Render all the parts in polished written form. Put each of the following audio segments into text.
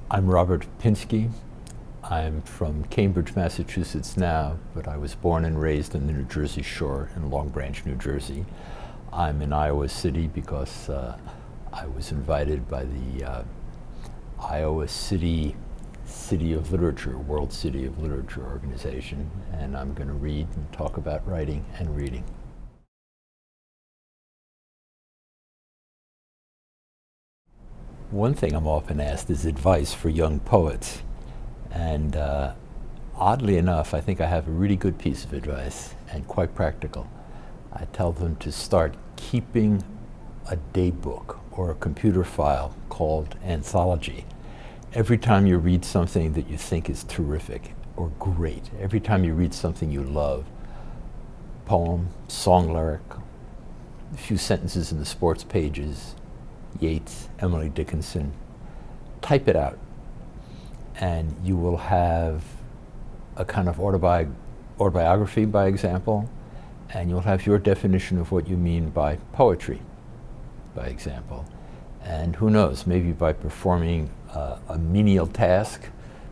I'm Robert Pinsky. I'm from Cambridge, Massachusetts now, but I was born and raised on the New Jersey Shore in Long Branch, New Jersey. I'm in Iowa City because I was invited by the Iowa City of Literature, World City of Literature organization, and I'm going to read and talk about writing and reading. One thing I'm often asked is advice for young poets, and oddly enough, I think I have a really good piece of advice and quite practical. I tell them to start keeping a daybook or a computer file called anthology. Every time you read something that you think is terrific or great, every time you read something you love, poem, song lyric, a few sentences in the sports pages, Yeats, Emily Dickinson, type it out, and you will have a kind of autobiography, by example, and you'll have your definition of what you mean by poetry, by example. And who knows, maybe by performing a menial task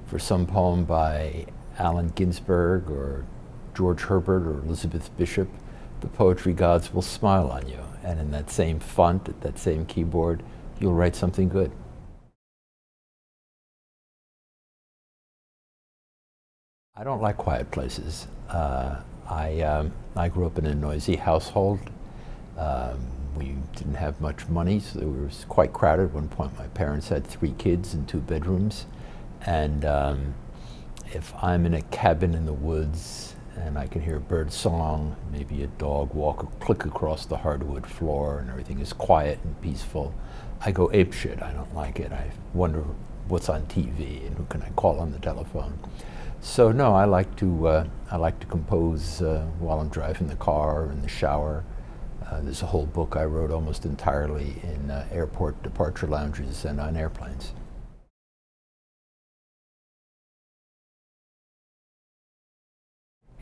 for some poem by Allen Ginsberg or George Herbert or Elizabeth Bishop, the poetry gods will smile on you. And in that same font, at that same keyboard, you'll write something good. I don't like quiet places. I grew up in a noisy household. We didn't have much money, so it was quite crowded. At one point, my parents had 3 kids and 2 bedrooms. And if I'm in a cabin in the woods and I can hear bird song, maybe a dog click across the hardwood floor, and everything is quiet and peaceful, I go apeshit. I don't like it. I wonder what's on TV and who can I call on the telephone. So no, I like to compose while I'm driving the car or in the shower. There's a whole book I wrote almost entirely in airport departure lounges and on airplanes.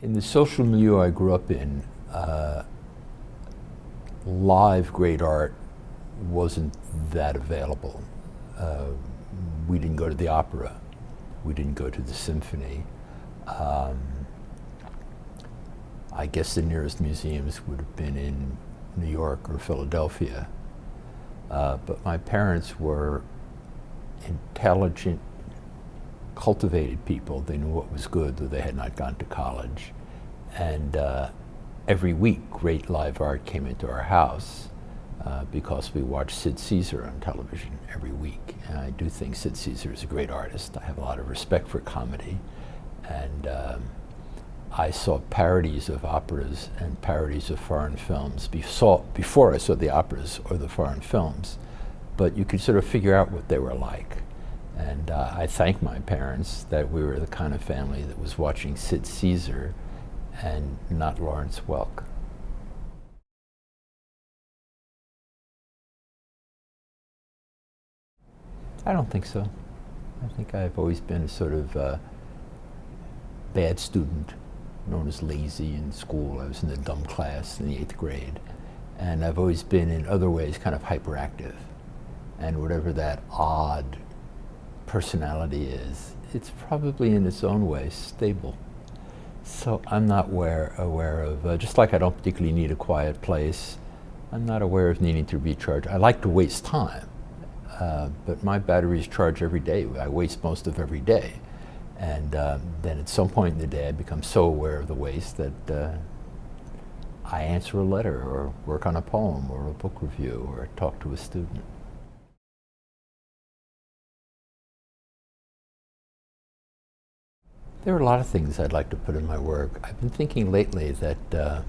In the social milieu I grew up in, live great art wasn't that available. We didn't go to the opera. We didn't go to the symphony. I guess the nearest museums would have been in New York or Philadelphia. But my parents were intelligent, cultivated people. They knew what was good, though they had not gone to college. And every week, great live art came into our house because we watched Sid Caesar on television every week. And I do think Sid Caesar is a great artist. I have a lot of respect for comedy. And I saw parodies of operas and parodies of foreign films before I saw the operas or the foreign films. But you could sort of figure out what they were like. And I thank my parents that we were the kind of family that was watching Sid Caesar and not Lawrence Welk. I don't think so. I think I've always been a sort of bad student, known as lazy in school. I was in the dumb class in the 8th grade. And I've always been, in other ways, kind of hyperactive. And whatever that odd personality is, it's probably in its own way stable. So I'm not aware of, just like I don't particularly need a quiet place, I'm not aware of needing to recharge. I like to waste time, but my batteries charge every day. I waste most of every day. And then at some point in the day I become so aware of the waste that I answer a letter or work on a poem or a book review or talk to a student. There are a lot of things I'd like to put in my work. I've been thinking lately that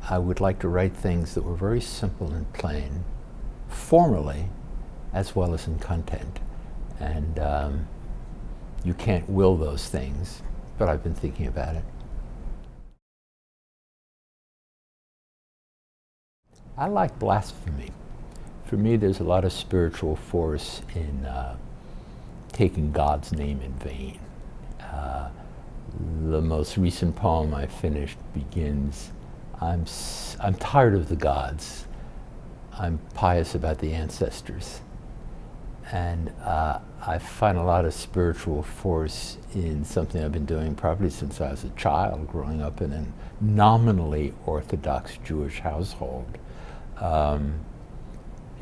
I would like to write things that were very simple and plain, formally, as well as in content. And you can't will those things, but I've been thinking about it. I like blasphemy. For me, there's a lot of spiritual force in taking God's name in vain. The most recent poem I finished begins, I'm tired of the gods. I'm pious about the ancestors. And I find a lot of spiritual force in something I've been doing probably since I was a child, growing up in a nominally Orthodox Jewish household,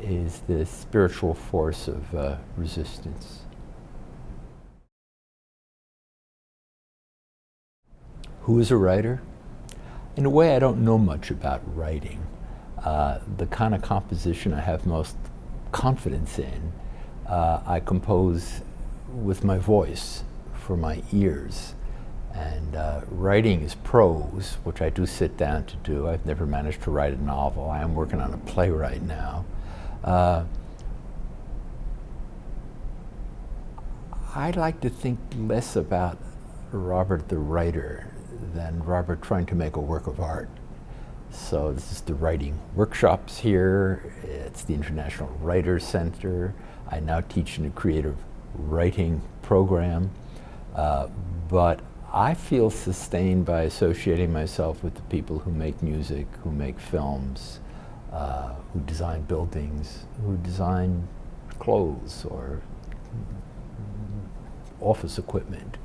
is this spiritual force of resistance. Who is a writer? In a way, I don't know much about writing. The kind of composition I have most confidence in, I compose with my voice for my ears. And writing is prose, which I do sit down to do. I've never managed to write a novel. I am working on a play right now. I like to think less about Robert the writer than Robert trying to make a work of art. So this is the writing workshops here. It's the International Writers Center. I now teach in a creative writing program. But I feel sustained by associating myself with the people who make music, who make films, who design buildings, who design clothes or office equipment.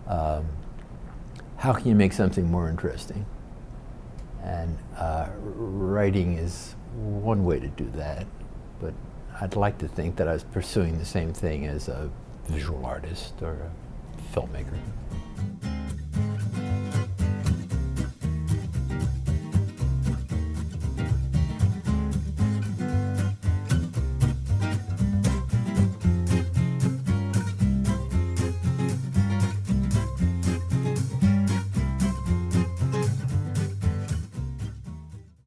How can you make something more interesting? And writing is one way to do that, but I'd like to think that I was pursuing the same thing as a visual artist or a filmmaker.